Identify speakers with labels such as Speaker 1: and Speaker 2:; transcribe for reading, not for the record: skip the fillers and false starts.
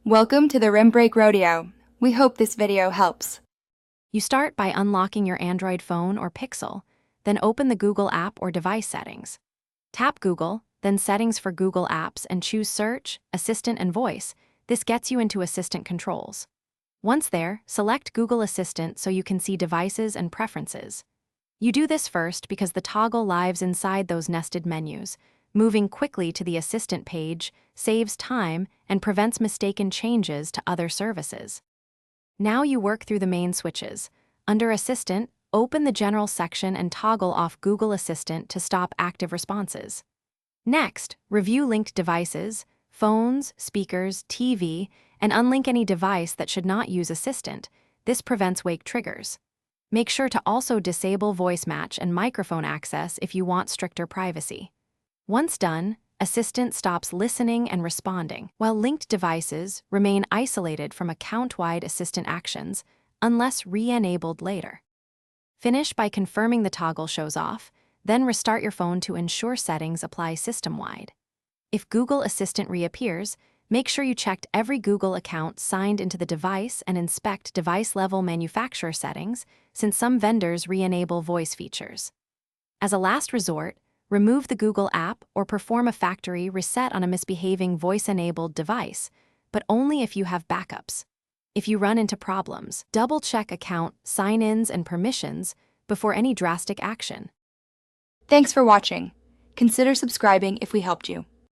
Speaker 1: Welcome to the Rim Break Rodeo. We hope this video helps.
Speaker 2: You start by unlocking your Android phone or Pixel, then open the Google app or device settings. Tap Google, then Settings for Google Apps and choose Search, Assistant and Voice. This gets you into Assistant controls. Once there, select Google Assistant so you can see devices and preferences. You do this first because the toggle lives inside those nested menus. Moving quickly to the Assistant page saves time and prevents mistaken changes to other services. Now you work through the main switches. Under Assistant, open the General section and toggle off Google Assistant to stop active responses. Next, review linked devices, phones, speakers, TV, and unlink any device that should not use Assistant. This prevents wake triggers. Make sure to also disable voice match and microphone access if you want stricter privacy. Once done, Assistant stops listening and responding, while linked devices remain isolated from account-wide Assistant actions unless re-enabled later. Finish by confirming the toggle shows off, then restart your phone to ensure settings apply system-wide. If Google Assistant reappears, make sure you checked every Google account signed into the device and inspect device-level manufacturer settings, since some vendors re-enable voice features. As a last resort, remove the Google app or perform a factory reset on a misbehaving voice-enabled device, but only if you have backups. If you run into problems, double-check account sign-ins and permissions before any drastic action.
Speaker 1: Thanks for watching. Consider subscribing if we helped you.